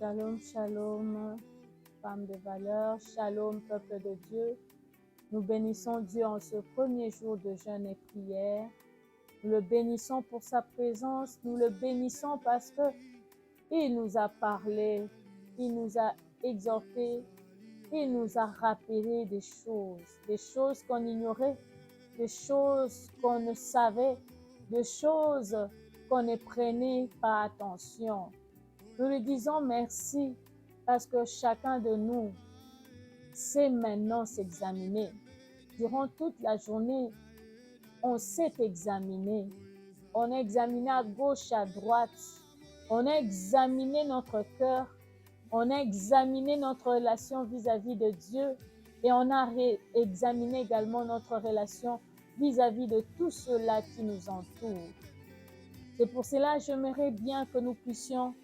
Shalom, shalom, femmes de valeur, shalom, peuple de Dieu. Nous bénissons Dieu en ce premier jour de jeûne et prière. Nous le bénissons pour sa présence, nous le bénissons parce que il nous a parlé, il nous a exhortés, il nous a rappelé des choses qu'on ignorait, des choses qu'on ne savait, des choses qu'on ne prenait pas attention. Nous lui disons merci parce que chacun de nous sait maintenant s'examiner. Durant toute la journée, on s'est examiné. On a examiné à gauche, à droite. On a examiné notre cœur. On a examiné notre relation vis-à-vis de Dieu. Et on a examiné également notre relation vis-à-vis de tout cela qui nous entoure. C'est pour cela que j'aimerais bien que nous puissions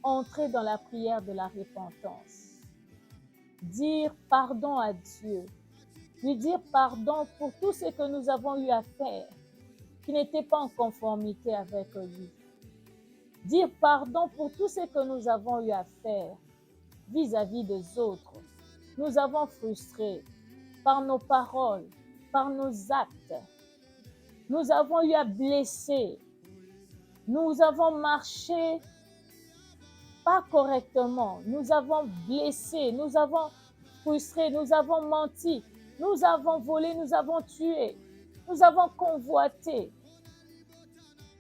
entrer dans la prière de la repentance. Dire pardon à Dieu. Lui dire pardon pour tout ce que nous avons eu à faire qui n'était pas en conformité avec lui. Dire pardon pour tout ce que nous avons eu à faire vis-à-vis des autres. Nous avons frustré par nos paroles, par nos actes. Nous avons eu à blesser. Nous avons marché pas correctement. Nous avons blessé, nous avons frustré, nous avons menti, nous avons volé, nous avons tué, nous avons convoité.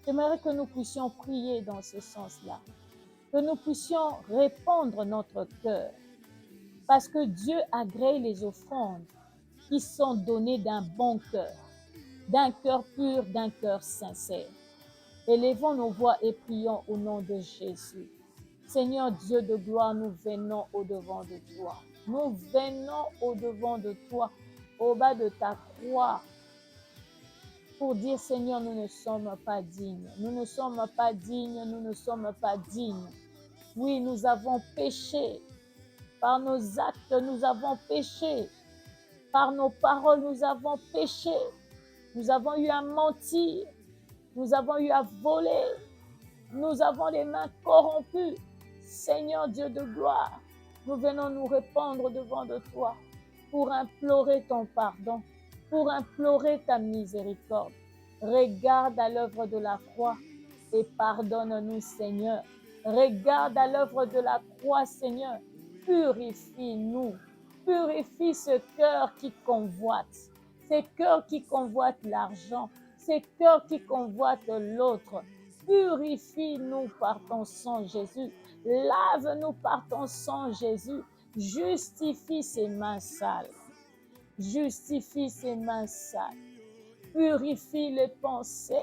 J'aimerais que nous puissions prier dans ce sens-là, que nous puissions répandre notre cœur, parce que Dieu agrée les offrandes qui sont données d'un bon cœur pur, d'un cœur sincère. Élevons nos voix et prions au nom de Jésus. Seigneur Dieu de gloire, nous venons au-devant de toi. Nous venons au-devant de toi, au bas de ta croix, pour dire, Seigneur, nous ne sommes pas dignes. Nous ne sommes pas dignes, nous ne sommes pas dignes. Oui, nous avons péché. Par nos actes, nous avons péché. Par nos paroles, nous avons péché. Nous avons eu à mentir. Nous avons eu à voler. Nous avons les mains corrompues. Seigneur Dieu de gloire, nous venons nous répandre devant de toi pour implorer ton pardon, pour implorer ta miséricorde. Regarde à l'œuvre de la croix et pardonne-nous, Seigneur. Regarde à l'œuvre de la croix, Seigneur. Purifie-nous. Purifie ce cœur qui convoite, ce cœur qui convoite l'argent, ce cœur qui convoite l'autre. Purifie-nous par ton sang, Jésus. Lave-nous par ton sang, Jésus. Justifie ces mains sales. Justifie ces mains sales. Purifie les pensées,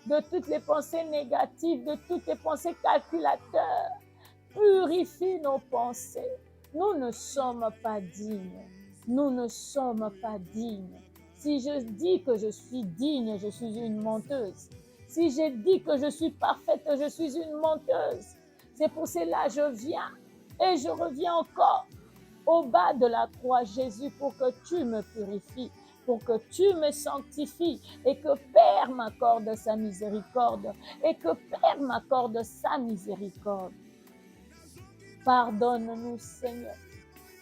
de toutes les pensées négatives, de toutes les pensées calculateurs. Purifie nos pensées. Nous ne sommes pas dignes. Nous ne sommes pas dignes. Si je dis que je suis digne, je suis une menteuse. Si je dis que je suis parfaite, je suis une menteuse. C'est pour cela que je viens et je reviens encore au bas de la croix, Jésus, pour que tu me purifies, pour que tu me sanctifies et que Père m'accorde sa miséricorde et que Père m'accorde sa miséricorde. Pardonne-nous, Seigneur.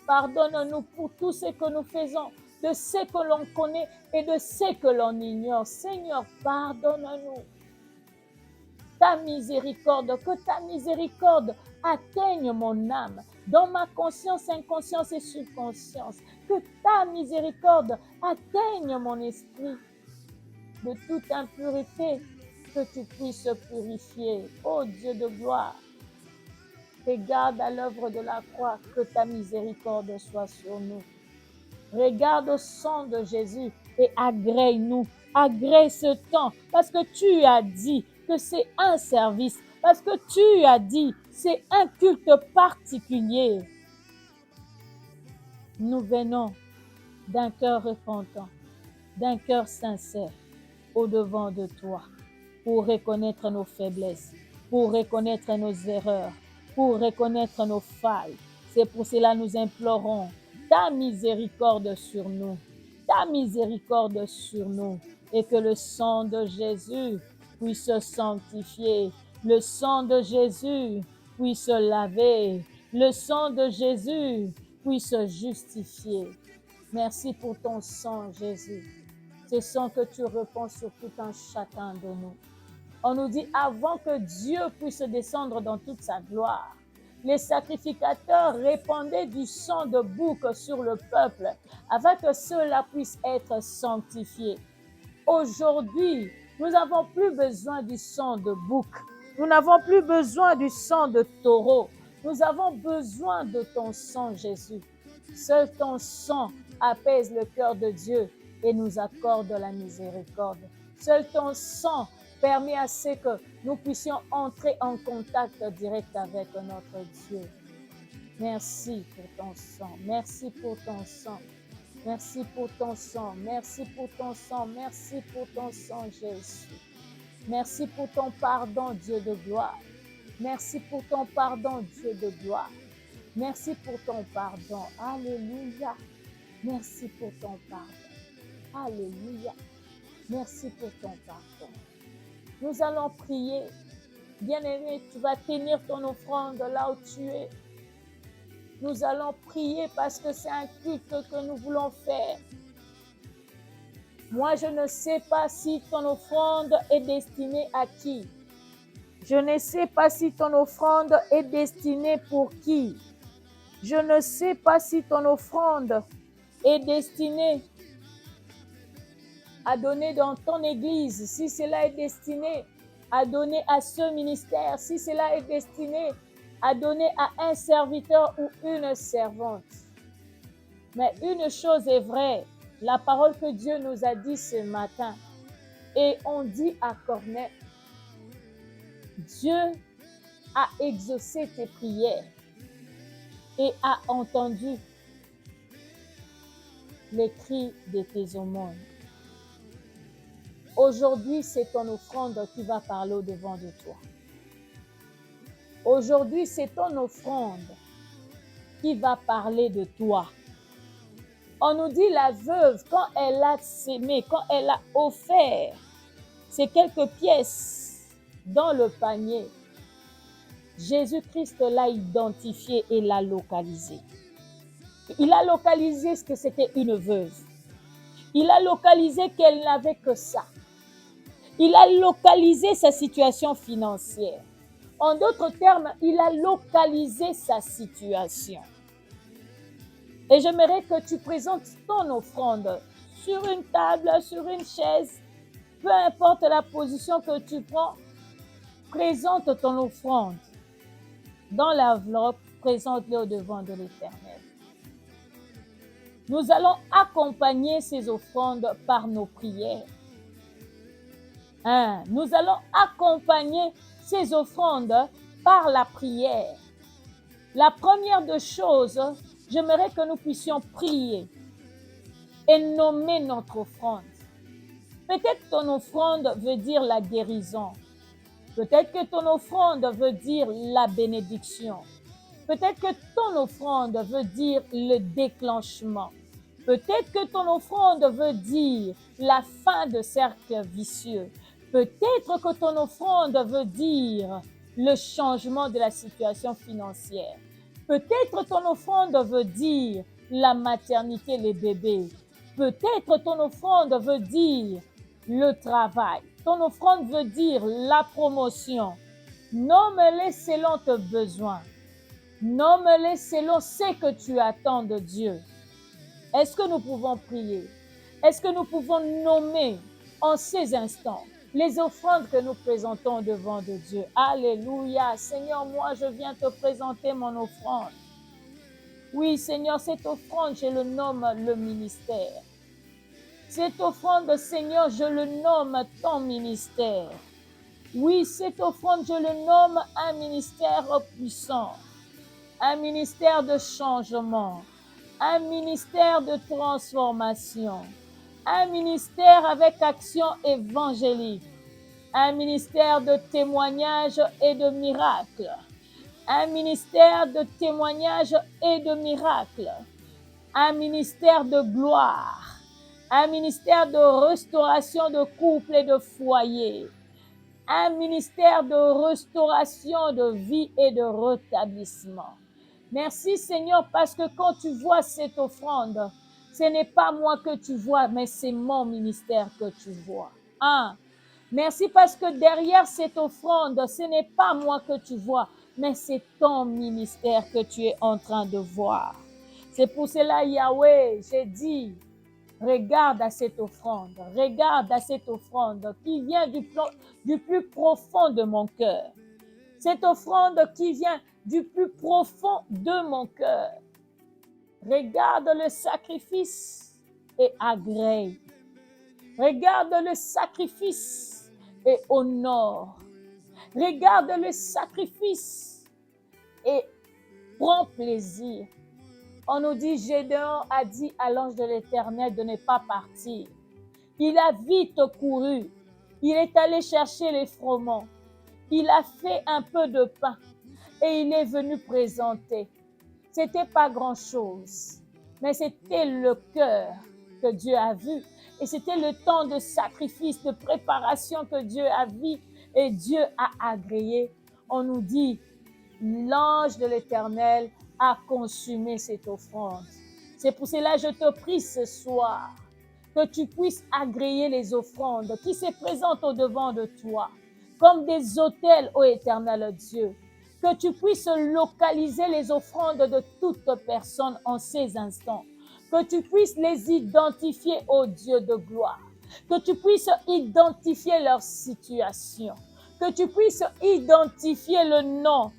Pardonne-nous pour tout ce que nous faisons, de ce que l'on connaît et de ce que l'on ignore. Seigneur, pardonne-nous. Ta miséricorde, que ta miséricorde atteigne mon âme, dans ma conscience, inconscience et subconscience. Que ta miséricorde atteigne mon esprit de toute impureté, que tu puisses purifier. Ô Dieu de gloire, regarde à l'œuvre de la croix, que ta miséricorde soit sur nous. Regarde au sang de Jésus et agrée-nous. Agrée ce temps, parce que tu as dit que c'est un service, parce que tu as dit c'est un culte particulier. Nous venons d'un cœur repentant, d'un cœur sincère, au-devant de toi, pour reconnaître nos faiblesses, pour reconnaître nos erreurs, pour reconnaître nos failles. C'est pour cela que nous implorons ta miséricorde sur nous, ta miséricorde sur nous, et que le sang de Jésus puisse sanctifier, le sang de Jésus puisse laver, le sang de Jésus puisse justifier. Merci pour ton sang, Jésus. Ce sang que tu répands sur tout un chacun de nous. On nous dit, avant que Dieu puisse descendre dans toute sa gloire, les sacrificateurs répandaient du sang de bouc sur le peuple, afin que ceux-là puissent être sanctifiés. Aujourd'hui, nous n'avons plus besoin du sang de bouc. Nous n'avons plus besoin du sang de taureau. Nous avons besoin de ton sang, Jésus. Seul ton sang apaise le cœur de Dieu et nous accorde la miséricorde. Seul ton sang permet à ce que nous puissions entrer en contact direct avec notre Dieu. Merci pour ton sang. Merci pour ton sang. Merci pour ton sang. Merci pour ton sang. Merci pour ton sang, Jésus. Merci pour ton pardon, Dieu de gloire. Merci pour ton pardon, Dieu de gloire. Merci pour ton pardon. Alléluia. Merci pour ton pardon. Alléluia. Merci pour ton pardon. Nous allons prier. Bien-aimé, tu vas tenir ton offrande là où tu es. Nous allons prier parce que c'est un culte que nous voulons faire. Moi, je ne sais pas si ton offrande est destinée à qui. Je ne sais pas si ton offrande est destinée pour qui. Je ne sais pas si ton offrande est destinée à donner dans ton église, si cela est destiné à donner à ce ministère, si cela est destiné à donner à un serviteur ou une servante. Mais une chose est vraie, la parole que Dieu nous a dit ce matin, et on dit à Corneille, Dieu a exaucé tes prières et a entendu les cris de tes aumônes. Aujourd'hui, c'est ton offrande qui va parler au-devant de toi. Aujourd'hui, c'est ton offrande qui va parler de toi. On nous dit la veuve, quand elle a sémé, quand elle a offert ces quelques pièces dans le panier, Jésus-Christ l'a identifié et l'a localisé. Il a localisé ce que c'était une veuve. Il a localisé qu'elle n'avait que ça. Il a localisé sa situation financière. En d'autres termes, il a localisé sa situation. Et j'aimerais que tu présentes ton offrande sur une table, sur une chaise, peu importe la position que tu prends, présente ton offrande. Dans l'enveloppe, présente-le au-devant de l'Éternel. Nous allons accompagner ces offrandes par nos prières. Nous allons accompagner ces offrandes par la prière. La première des choses, j'aimerais que nous puissions prier et nommer notre offrande. Peut-être ton offrande veut dire la guérison. Peut-être que ton offrande veut dire la bénédiction. Peut-être que ton offrande veut dire le déclenchement. Peut-être que ton offrande veut dire la fin de cercle vicieux. Peut-être que ton offrande veut dire le changement de la situation financière. Peut-être ton offrande veut dire la maternité, les bébés. Peut-être ton offrande veut dire le travail. Ton offrande veut dire la promotion. Nomme-les selon tes besoins. Nomme-les selon ce que tu attends de Dieu. Est-ce que nous pouvons prier? Est-ce que nous pouvons nommer en ces instants les offrandes que nous présentons devant de Dieu? Alléluia. Seigneur, moi, je viens te présenter mon offrande. Oui, Seigneur, cette offrande, je le nomme le ministère. Cette offrande, Seigneur, je le nomme ton ministère. Oui, cette offrande, je le nomme un ministère puissant, un ministère de changement, un ministère de transformation, un ministère avec action évangélique, un ministère de témoignage et de miracles, un ministère de témoignage et de miracles, un ministère de gloire, un ministère de restauration de couple et de foyer, un ministère de restauration de vie et de rétablissement. Merci Seigneur parce que quand tu vois cette offrande, ce n'est pas moi que tu vois, mais c'est mon ministère que tu vois. Merci parce que derrière cette offrande, ce n'est pas moi que tu vois, mais c'est ton ministère que tu es en train de voir. C'est pour cela, Yahweh, j'ai dit, regarde à cette offrande qui vient du plus profond de mon cœur. Cette offrande qui vient du plus profond de mon cœur. Regarde le sacrifice et agrée. Regarde le sacrifice et honore. Regarde le sacrifice et prends plaisir. On nous dit, Gédéon a dit à l'ange de l'Éternel de ne pas partir. Il a vite couru. Il est allé chercher les froment. Il a fait un peu de pain et il est venu présenter. C'était pas grand-chose, mais c'était le cœur que Dieu a vu. Et c'était le temps de sacrifice, de préparation que Dieu a vu et Dieu a agréé. On nous dit, l'ange de l'Éternel a consumé cette offrande. C'est pour cela que je te prie ce soir que tu puisses agréer les offrandes qui se présentent au devant de toi comme des autels, ô Éternel Dieu. Que tu puisses localiser les offrandes de toute personne en ces instants. Que tu puisses les identifier, ô Dieu de gloire. Que tu puisses identifier leur situation. Que tu puisses identifier le nom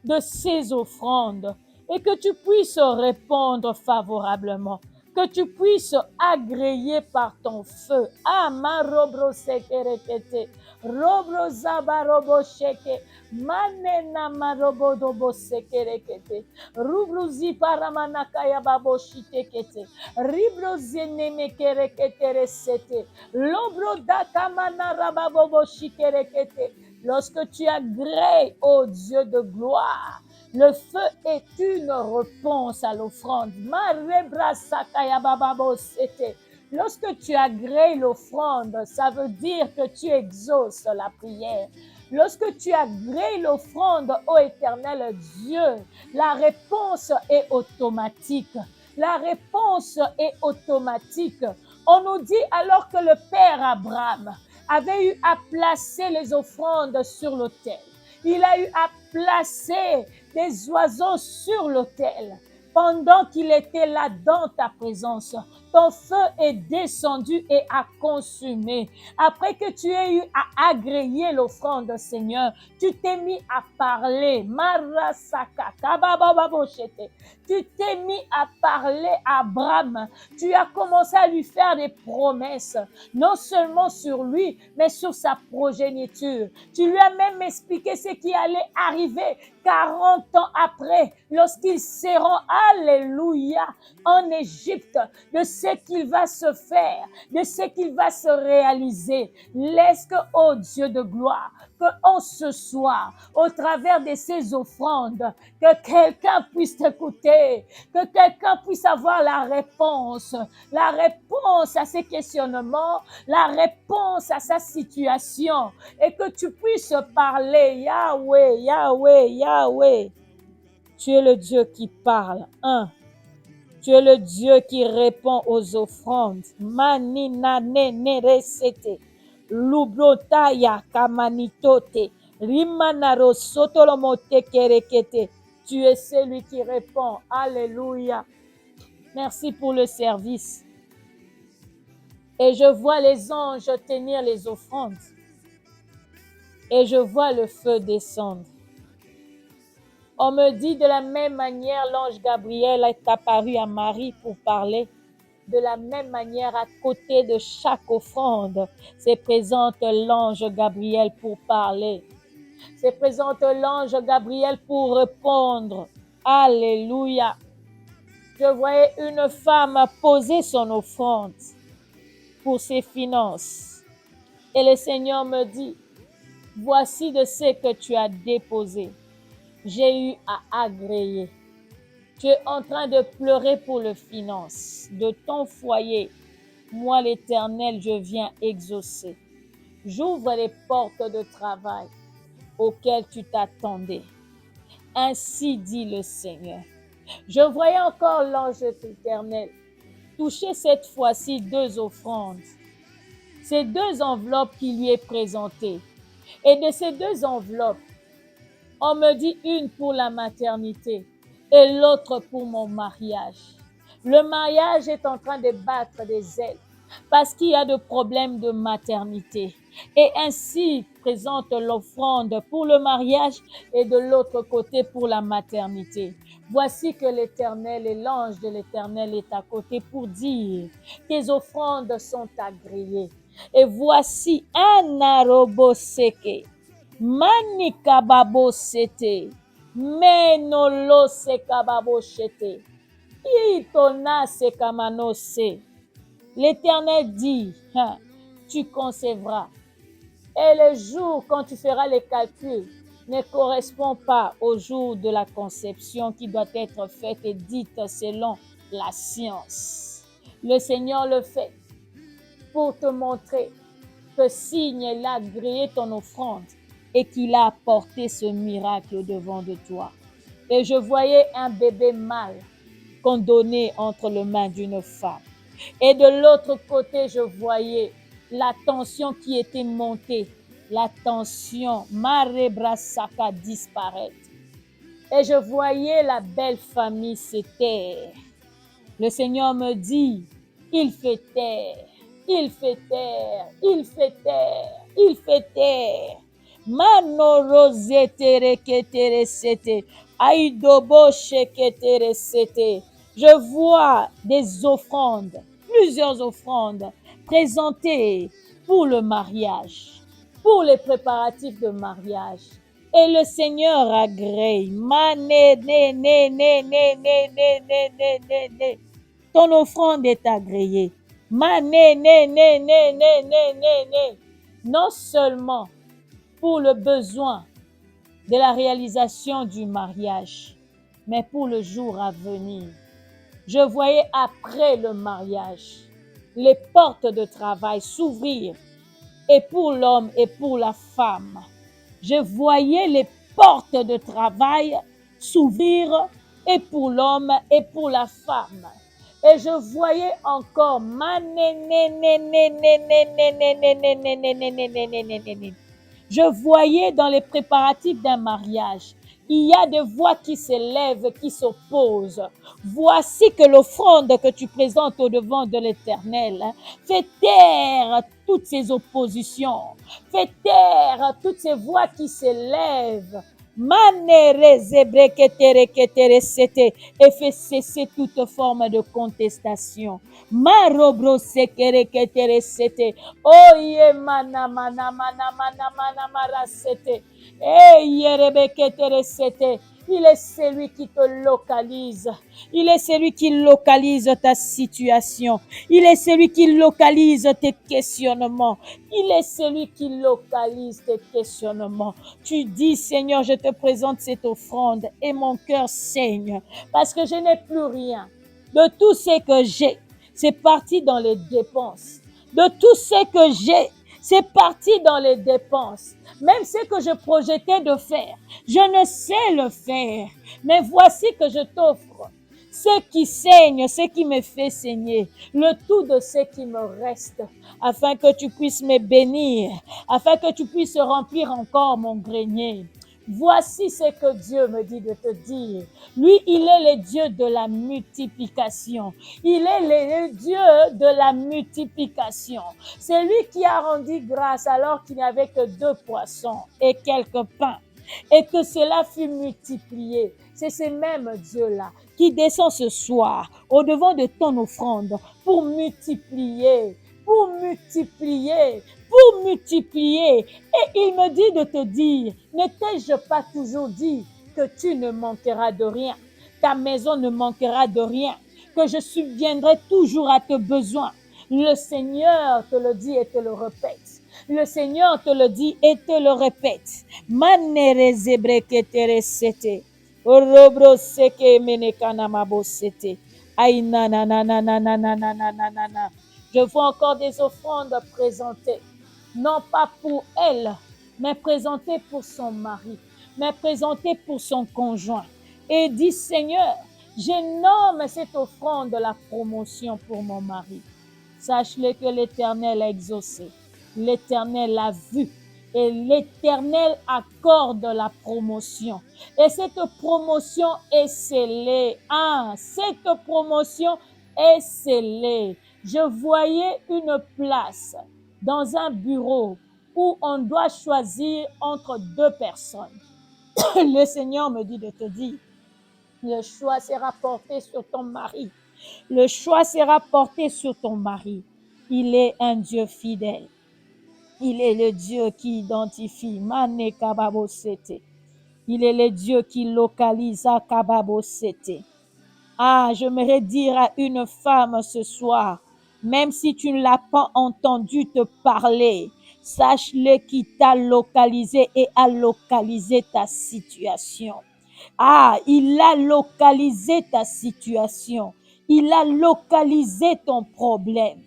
de ces offrandes et que tu puisses répondre favorablement. Que tu puisses agréer par ton feu. Amarobro sekerekete. Robro zabarobo sheke. Manena marobo dobo sekerekete. Rubro ziparamanakaya babo shitekete. Ribro zeneme kerekete resete. Lobro dakamana rababobo shikerekete. Lorsque tu agrées, ô Dieu de gloire, le feu est une réponse à l'offrande. Lorsque tu agrées l'offrande, ça veut dire que tu exauces la prière. Lorsque tu agrées l'offrande, ô Éternel Dieu, la réponse est automatique. La réponse est automatique. On nous dit alors que le Père Abraham avait eu à placer les offrandes sur l'autel. Il a eu à placer des oiseaux sur l'autel. Pendant qu'il était là dans ta présence, ton feu est descendu et a consumé. Après que tu aies eu à agréer l'offrande, Seigneur, tu t'es mis à parler. Tu t'es mis à parler à Abraham. Tu as commencé à lui faire des promesses, non seulement sur lui, mais sur sa progéniture. Tu lui as même expliqué ce qui allait arriver 40 ans après, lorsqu'ils seront, alléluia, en Égypte, de ce qu'il va se faire, de ce qu'il va se réaliser. Laisse que, ô Dieu de gloire, qu'en ce soir, au travers de ces offrandes, que quelqu'un puisse t'écouter, que quelqu'un puisse avoir la réponse à ses questionnements, la réponse à sa situation, et que tu puisses parler, Yahweh, Yahweh, Yahweh. Tu es le Dieu qui parle. Tu es le Dieu qui répond aux offrandes. Manina ne neresete. Lubrotaya kamanitote. Rimanaro sotolomote kerekete. Tu es celui qui répond. Alléluia. Merci pour le service. Et je vois les anges tenir les offrandes. Et je vois le feu descendre. On me dit de la même manière, l'ange Gabriel est apparu à Marie pour parler. De la même manière, à côté de chaque offrande, se présente l'ange Gabriel pour parler. Se présente l'ange Gabriel pour répondre. Alléluia. Je voyais une femme poser son offrande pour ses finances. Et le Seigneur me dit, voici de ce que tu as déposé. J'ai eu à agréer. Tu es en train de pleurer pour les finances de ton foyer. Moi, l'Éternel, je viens exaucer. J'ouvre les portes de travail auxquelles tu t'attendais. Ainsi dit le Seigneur. Je voyais encore l'ange éternel toucher cette fois-ci 2 offrandes. Ces 2 enveloppes qui lui est présentées. Et de ces 2 enveloppes, on me dit une pour la maternité et l'autre pour mon mariage. Le mariage est en train de battre des ailes parce qu'il y a des problèmes de maternité. Et ainsi présente l'offrande pour le mariage et de l'autre côté pour la maternité. Voici que l'Éternel et l'ange de l'Éternel est à côté pour dire, tes offrandes sont agréées. Et voici un aroboseke. Manikababo sete, menolo se kababo shete, itona se kamanose. L'Éternel dit, tu concevras. Et le jour quand tu feras les calculs ne correspond pas au jour de la conception qui doit être faite et dite selon la science. Le Seigneur le fait pour te montrer que signe il a agréé ton offrande et qu'il a apporté ce miracle devant de toi. Et je voyais un bébé mâle qu'on donnait entre les mains d'une femme. Et de l'autre côté, je voyais la tension qui était montée, la tension Marebrasaka disparaître. Et je voyais la belle famille se taire. Le Seigneur me dit, il fait taire, il fait taire, il fait taire, il fait taire. Manorozetere ketere sete, aidobo sheketere sete. Je vois des offrandes, plusieurs offrandes présentées pour le mariage, pour les préparatifs de mariage. Et le Seigneur agrée. Ton offrande est agréée. Non seulement pour le besoin de la réalisation du mariage, mais pour le jour à venir. Je voyais après le mariage les portes de travail s'ouvrir, et pour l'homme et pour la femme. Je voyais les portes de travail s'ouvrir, et pour l'homme et pour la femme. Et je voyais encore je voyais dans les préparatifs d'un mariage, il y a des voix qui s'élèvent, qui s'opposent. Voici que l'offrande que tu présentes au devant de l'Éternel fait taire toutes ces oppositions, fait taire toutes ces voix qui s'élèvent. Et fait cesser toute forme de contestation. Oye mana mana mana mana mana marasete. Il est celui qui te localise. Il est celui qui localise ta situation. Il est celui qui localise tes questionnements. Il est celui qui localise tes questionnements. Tu dis, Seigneur, je te présente cette offrande et mon cœur saigne parce que je n'ai plus rien. De tout ce que j'ai, c'est parti dans les dépenses. De tout ce que j'ai, c'est parti dans les dépenses. Même ce que je projetais de faire, je ne sais le faire. Mais voici que je t'offre ce qui saigne, ce qui me fait saigner, le tout de ce qui me reste, afin que tu puisses me bénir, afin que tu puisses remplir encore mon grenier. Voici ce que Dieu me dit de te dire. Lui, il est le Dieu de la multiplication. Il est le Dieu de la multiplication. C'est lui qui a rendu grâce alors qu'il n'y avait que 2 poissons et quelques pains, et que cela fut multiplié. C'est ce même Dieu-là qui descend ce soir au devant de ton offrande pour multiplier, pour multiplier, pour multiplier. Et il me dit de te dire, ne t'ai-je pas toujours dit que tu ne manqueras de rien, ta maison ne manquera de rien, que je subviendrai toujours à tes besoins. Le Seigneur te le dit et te le répète. Le Seigneur te le dit et te le répète. Je vois encore des offrandes présentées, non pas pour elle, mais présentées pour son mari. mais présentée pour son conjoint. Et dit, Seigneur, je nomme cette offrande de la promotion pour mon mari. Sache-le que l'Éternel a exaucé, l'Éternel a vu, et l'Éternel accorde la promotion. Et cette promotion est scellée. Cette promotion est scellée. Je voyais une place dans un bureau où on doit choisir entre deux personnes. Le Seigneur me dit de te dire, le choix sera porté sur ton mari. Le choix sera porté sur ton mari. Il est un Dieu fidèle. Il est le Dieu qui identifie. Mane kababosete. Il est le Dieu qui localisa kababosete. J'aimerais dire à une femme ce soir, même si tu ne l'as pas entendu te parler, sache-le qui t'a localisé et a localisé ta situation. Il a localisé ta situation. Il a localisé ton problème.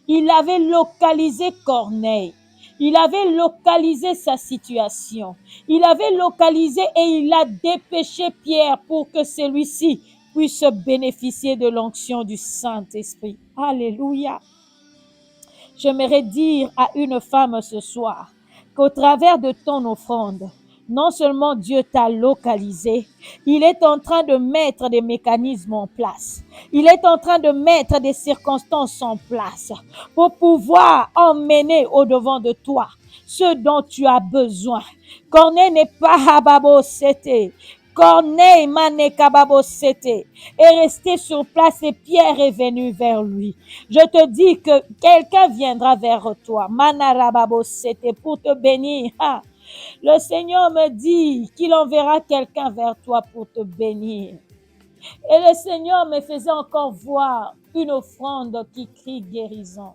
Il avait localisé Corneille. Il avait localisé sa situation. Il avait localisé et il a dépêché Pierre pour que celui-ci puisse bénéficier de l'onction du Saint-Esprit. Alléluia. J'aimerais dire à une femme ce soir qu'au travers de ton offrande, non seulement Dieu t'a localisé, il est en train de mettre des mécanismes en place. Il est en train de mettre des circonstances en place pour pouvoir emmener au-devant de toi ce dont tu as besoin. Corneille n'est pas hababosete. Corneille manekababosete est resté sur place et Pierre est venu vers lui. Je te dis que quelqu'un viendra vers toi, manarababosete, pour te bénir. Le Seigneur me dit qu'il enverra quelqu'un vers toi pour te bénir. Et le Seigneur me faisait encore voir une offrande qui crie guérison.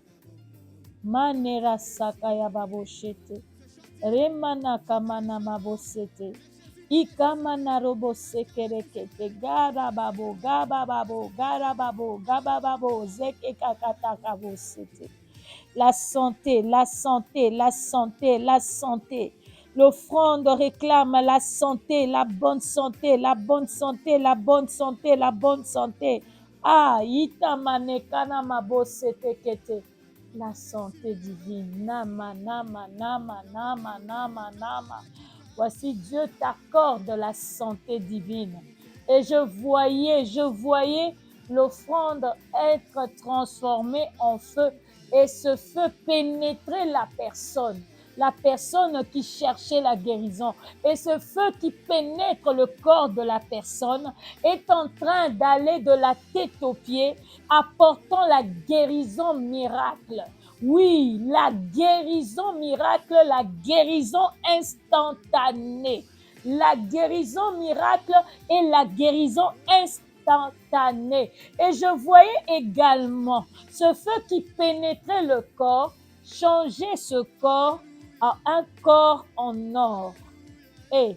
Manera sakaya baboshete. Remana kamana mabosete. Ikamana robo sekerekete. Garababo, gabababo, garababo, gabababo, zekekakatakabosete. La santé, la santé, la santé, la santé. L'offrande réclame la santé, la bonne santé, la bonne santé, la bonne santé, la bonne santé. Itamane kana mabosete kete. La santé divine. Nama, nama, nama, nama, nama, nama. Voici, Dieu t'accorde la santé divine. Et je voyais l'offrande être transformée en feu. Et ce feu pénétrait la personne qui cherchait la guérison. Et ce feu qui pénètre le corps de la personne est en train d'aller de la tête aux pieds, apportant la guérison miracle. Oui, la guérison miracle, la guérison instantanée. La guérison miracle et la guérison instantanée. Et je voyais également ce feu qui pénétrait le corps, changer ce corps en un corps en or. Et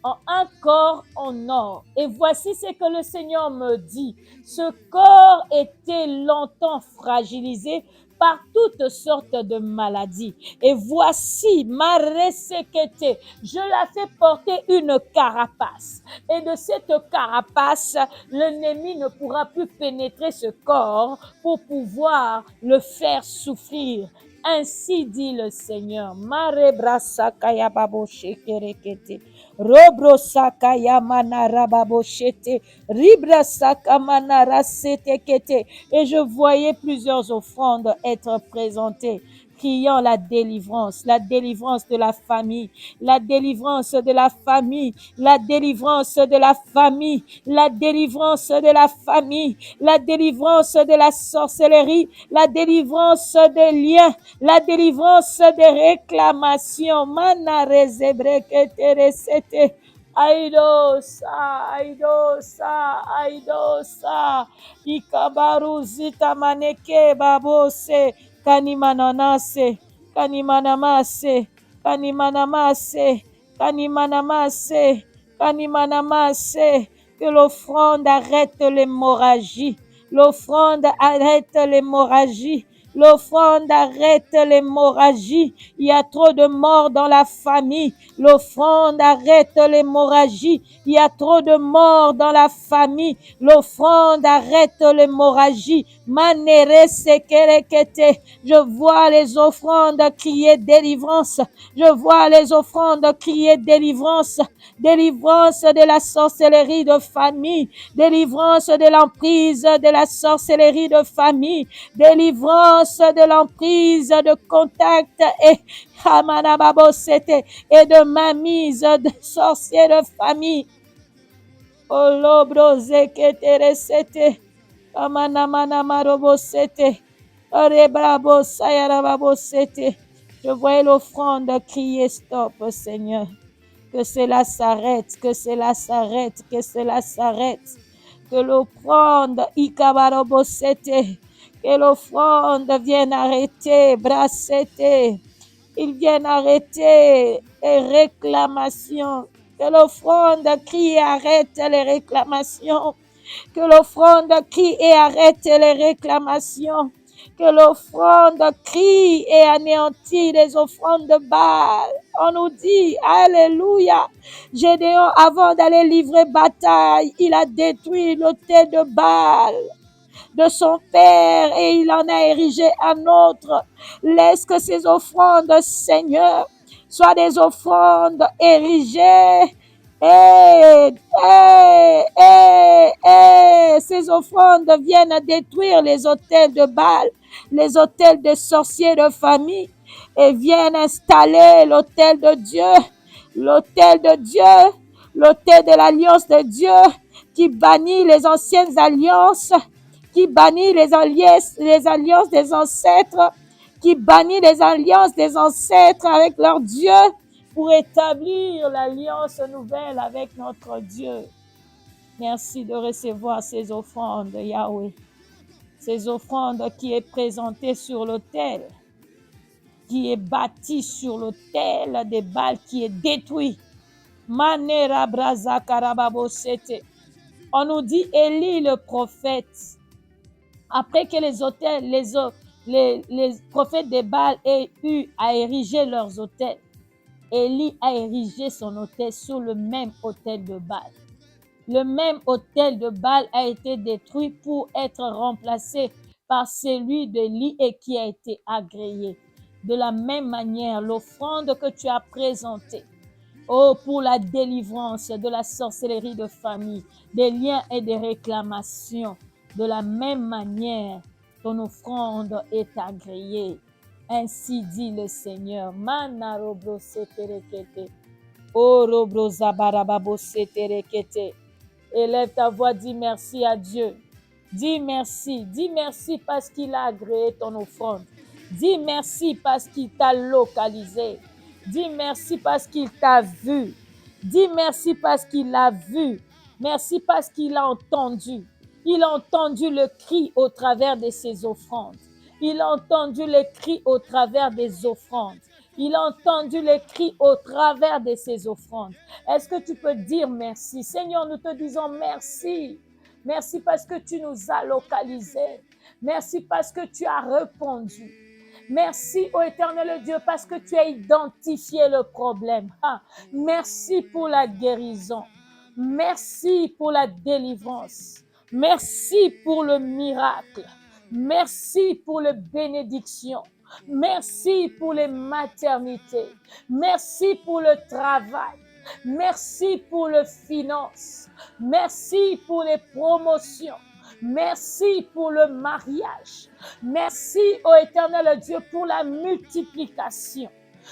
en un corps en or. Et voici ce que le Seigneur me dit. Ce corps était longtemps fragilisé par toutes sortes de maladies. Et voici, ma resekete, je la fais porter une carapace. Et de cette carapace, l'ennemi ne pourra plus pénétrer ce corps pour pouvoir le faire souffrir. Ainsi dit le Seigneur. Marebrasakaya baboshekerekete. Robrosakaya manarababoshete. Ribrasakamanaраsetekete. Et je voyais plusieurs offrandes être présentées, criant la délivrance de la famille, la délivrance de la famille, la délivrance de la famille, la délivrance de la famille, la délivrance de la sorcellerie, la délivrance des liens, la délivrance des réclamations. Manarezebreketeresete. Aidosa, aidosa, aidosa. Ikabaruzita maneke babose. Kanimananase, kanimanamase, kanimanamase, kanimanamase, kanimanamase. Que l'offrande arrête l'hémorragie. L'offrande arrête l'hémorragie. L'offrande arrête l'hémorragie. Il y a trop de morts dans la famille. L'offrande arrête l'hémorragie. Il y a trop de morts dans la famille. L'offrande arrête l'hémorragie. Manere sekerekete. Je vois les offrandes crier délivrance. Je vois les offrandes crier délivrance. Délivrance de la sorcellerie de famille. Délivrance de l'emprise de la sorcellerie de famille. Délivrance de l'emprise de contact et et de mainmise de sorciers de famille. Olobroze keteresete. Amanamanamarobosete. Orebrabosayarababosete. Je voyais l'offrande crier stop, Seigneur. Que cela s'arrête, que cela s'arrête, que cela s'arrête. Que l'offrande, Ikabarobosete, que l'offrande vienne arrêter, brassete. Ils viennent arrêter les réclamations. Que l'offrande crie et arrête les réclamations. Que l'offrande crie et arrête les réclamations. Que l'offrande crie et anéantit les offrandes de Baal. On nous dit, alléluia, Gédéon, avant d'aller livrer bataille, il a détruit l'autel de Baal de son père et il en a érigé un autre. Laisse que ces offrandes, Seigneur, soient des offrandes érigées. Ces offrandes viennent détruire les autels de Baal, les autels des sorciers de famille et viennent installer l'autel de Dieu, l'autel de Dieu, l'autel de l'alliance de Dieu qui bannit les anciennes alliances, qui bannit les alliances des ancêtres, qui bannit les alliances des ancêtres avec leur Dieu pour établir l'alliance nouvelle avec notre Dieu. Merci de recevoir ces offrandes, Yahweh. Ces offrandes qui est présentée sur l'autel, qui est bâtie sur l'autel des Baals, qui est détruit. Manera braza karababosete. On nous dit Élie le prophète, après que les prophètes des Baals aient eu à ériger leurs autels, Élie a érigé son autel sur le même autel de Baal. Le même autel de Baal a été détruit pour être remplacé par celui d'Élie et qui a été agréé. De la même manière, l'offrande que tu as présentée, pour la délivrance de la sorcellerie de famille, des liens et des réclamations, de la même manière, ton offrande est agréée. Ainsi dit le Seigneur. Manarobro seterekete. Orobro zabarababo seterekete. Élève ta voix, dis merci à Dieu. Dis merci parce qu'il a agréé ton offrande. Dis merci parce qu'il t'a localisé. Dis merci parce qu'il t'a vu. Dis merci parce qu'il a vu. Merci parce qu'il a entendu. Il a entendu le cri au travers de ses offrandes. Il a entendu les cris au travers des offrandes. Il a entendu les cris au travers de ses offrandes. Est-ce que tu peux dire merci? Seigneur, nous te disons merci. Merci parce que tu nous as localisés. Merci parce que tu as répondu. Merci, ô éternel Dieu, parce que tu as identifié le problème. Merci pour la guérison. Merci pour la délivrance. Merci pour le miracle. Merci pour les bénédictions. Merci pour les maternités. Merci pour le travail. Merci pour les finances. Merci pour les promotions. Merci pour le mariage. Merci, ô éternel Dieu, pour la multiplication.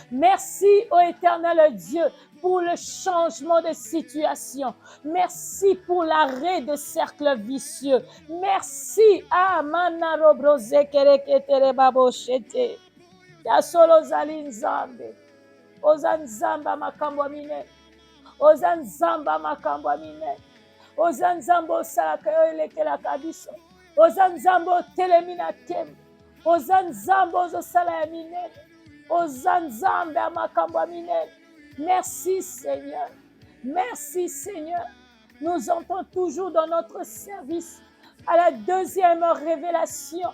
Merci, ô éternel Dieu, pour le changement de situation. Merci pour l'arrêt de cercle vicieux. Merci. Amana broze kereketere baboshete. Ya solo zalinzambe. Ozanzamba makambo mine. Ozanzamba makambo mine. Ozanzambo salakayo lekela kabiso. Ozanzambo telemina kem. Ozanzambo zo salaya mine. Ozanzambe makambo mine. Merci Seigneur. Merci Seigneur. Nous entrons toujours dans notre service à la deuxième révélation.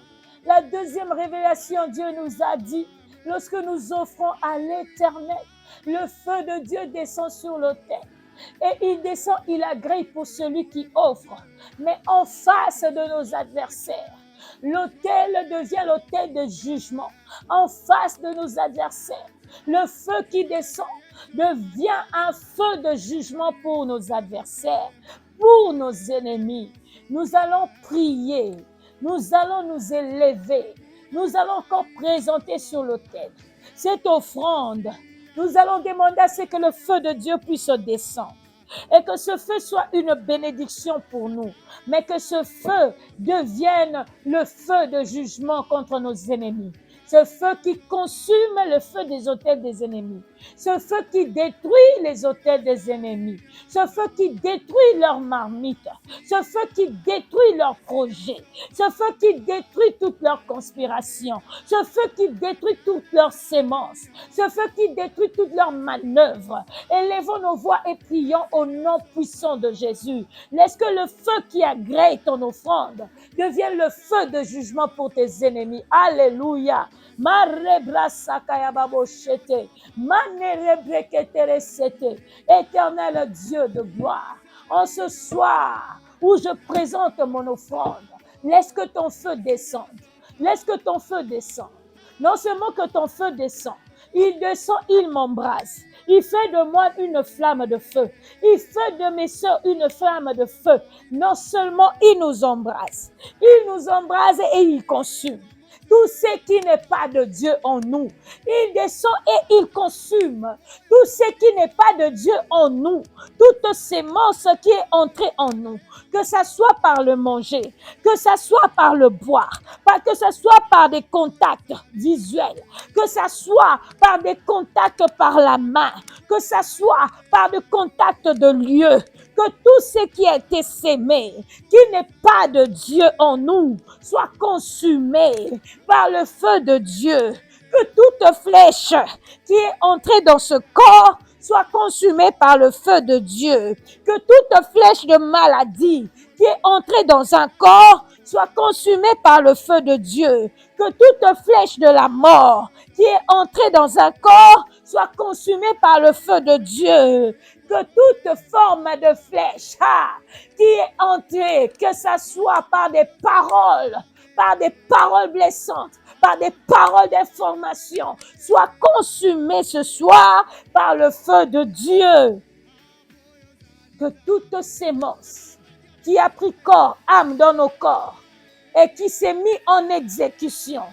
La deuxième révélation, Dieu nous a dit, lorsque nous offrons à l'Éternel, le feu de Dieu descend sur l'autel. Et il descend, il agrée pour celui qui offre. Mais en face de nos adversaires, l'autel devient l'autel de jugement. En face de nos adversaires, le feu qui descend devient un feu de jugement pour nos adversaires, pour nos ennemis. Nous allons prier, nous allons nous élever, nous allons encore présenter sur l'autel cette offrande. Nous allons demander à ce que le feu de Dieu puisse descendre et que ce feu soit une bénédiction pour nous, mais que ce feu devienne le feu de jugement contre nos ennemis. Ce feu qui consume le feu des autels des ennemis. Ce feu qui détruit les autels des ennemis. Ce feu qui détruit leurs marmites. Ce feu qui détruit leurs projets. Ce feu qui détruit toutes leurs conspirations. Ce feu qui détruit toutes leurs sémences. Ce feu qui détruit toutes leurs manœuvres. Élevons nos voix et prions au nom puissant de Jésus. Laisse que le feu qui agrée ton offrande devienne le feu de jugement pour tes ennemis. Alléluia. Éternel Dieu de gloire, en ce soir où je présente mon offrande, laisse que ton feu descende. Laisse que ton feu descende. Non seulement que ton feu descend, il descend, il m'embrase. Il fait de moi une flamme de feu. Il fait de mes sœurs une flamme de feu. Non seulement il nous embrase et il consume tout ce qui n'est pas de Dieu en nous. Il descend et il consume tout ce qui n'est pas de Dieu en nous. Toute sémence qui est entrée en nous, que ça soit par le manger, que ça soit par le boire, que ça soit par des contacts visuels, que ça soit par des contacts par la main, que ça soit par des contacts de lieu, que tout ce qui a été sémé, qui n'est pas de Dieu en nous, soit consumé par le feu de Dieu. Que toute flèche qui est entrée dans ce corps soit consumée par le feu de Dieu. Que toute flèche de maladie qui est entrée dans un corps soit consumée par le feu de Dieu. Que toute flèche de la mort qui est entrée dans un corps soit consumée par le feu de Dieu. Que toute forme de flèche qui est entrée, que ça soit par des paroles blessantes, par des paroles d'information, soit consumée ce soir par le feu de Dieu. Que toute sémence qui a pris corps, âme dans nos corps et qui s'est mis en exécution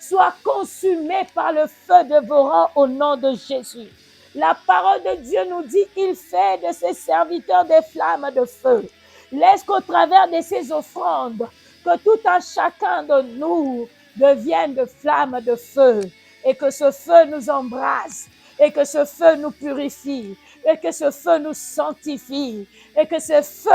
soit consumée par le feu dévorant au nom de Jésus. La parole de Dieu nous dit, il fait de ses serviteurs des flammes de feu. Laisse qu'au travers de ces offrandes, que tout un chacun de nous devienne de flammes de feu et que ce feu nous embrase et que ce feu nous purifie et que ce feu nous sanctifie et que ce feu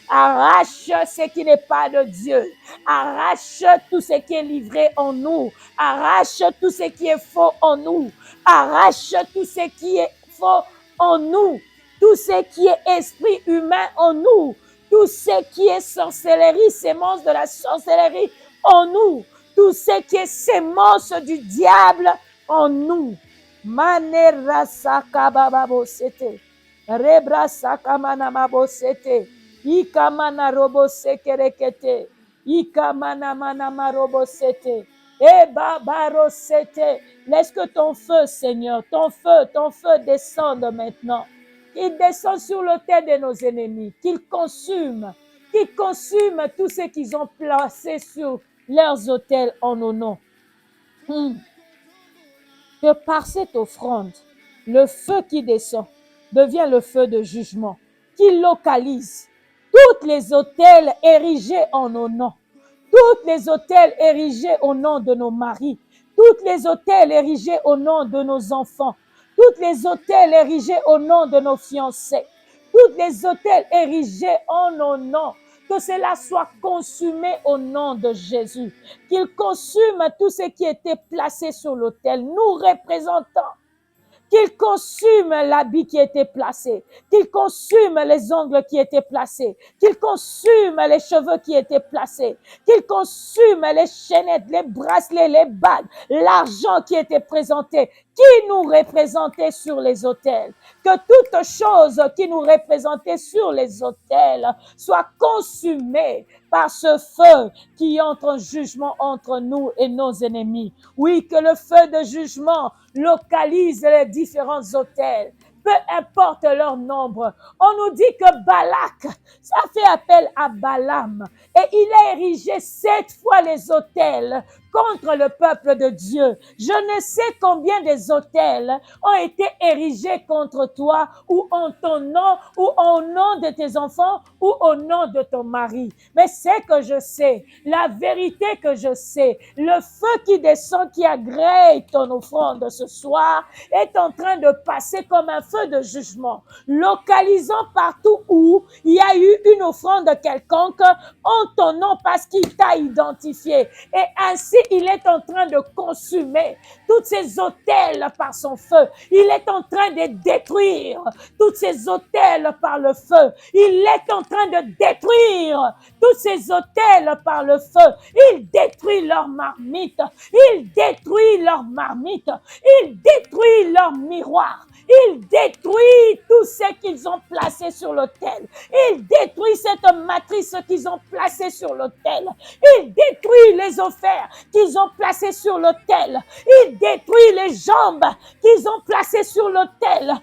arrache ce qui n'est pas de Dieu, arrache tout ce qui est livré en nous, arrache tout ce qui est faux en nous, arrache tout ce qui est faux en nous, tout ce qui est esprit humain en nous, tout ce qui est sorcellerie, sémence de la sorcellerie en nous, tout ce qui est sémence du diable en nous. Manera sakababo sete, rebra sakamana mabosete, ikamana robo sekerekete, ikamana mana marobo sete, e babaro sete. Laisse que ton feu, Seigneur, ton feu descende maintenant. Qu'il descende sur l'autel de nos ennemis, qu'il consume tout ce qu'ils ont placé sur leurs autels en nos noms. Que par cette offrande, le feu qui descend devient le feu de jugement, qui localise tous les autels érigés en nos noms, tous les autels érigés au nom de nos maris, tous les autels érigés au nom de nos enfants, tous les autels érigés au nom de nos fiancés, tous les autels érigés en nos noms, que cela soit consumé au nom de Jésus, qu'il consume tout ce qui était placé sur l'autel, nous représentant qu'il consume l'habit qui était placé, qu'il consume les ongles qui étaient placés, qu'il consume les cheveux qui étaient placés, qu'il consume les chaînettes, les bracelets, les bagues, l'argent qui était présenté, qui nous représentait sur les autels. Que toute chose qui nous représentait sur les autels soit consumée par ce feu qui entre en jugement entre nous et nos ennemis. Oui, que le feu de jugement localise les différents autels, peu importe leur nombre. On nous dit que Balak, ça fait appel à Balaam, et il a érigé 7 fois les autels contre le peuple de Dieu. Je ne sais combien des autels ont été érigés contre toi, ou en ton nom, ou au nom de tes enfants, ou au nom de ton mari. Mais c'est que je sais, la vérité que je sais, le feu qui descend, qui agrée ton offrande ce soir, est en train de passer comme un feu de jugement, localisant partout où il y a eu une offrande quelconque en ton nom parce qu'il t'a identifié. Et ainsi, il est en train de consumer tous ces autels par son feu. Il est en train de détruire tous ces autels par le feu. Il est en train de détruire tous ces autels par le feu. Il détruit leurs marmites. Il détruit leurs marmites. Il détruit leurs miroirs. Il détruit tout ce qu'ils ont placé sur l'autel. Il détruit cette matrice qu'ils ont placée sur l'autel. Il détruit les offers qu'ils ont placées sur l'autel. Il détruit les jambes qu'ils ont placées sur l'autel.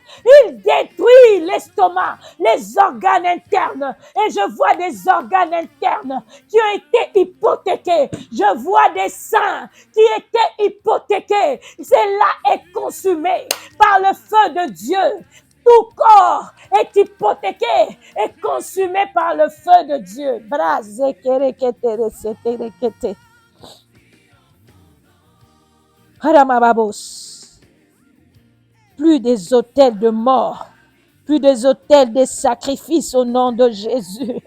Il détruit l'estomac, les organes internes. Et je vois des organes internes qui ont été hypothéqués. Je vois des seins qui étaient hypothéqués. Cela est consumé par le feu de Dieu. Tout corps est hypothéqué et consumé par le feu de Dieu. Plus des autels de mort, plus des autels de sacrifices au nom de Jésus.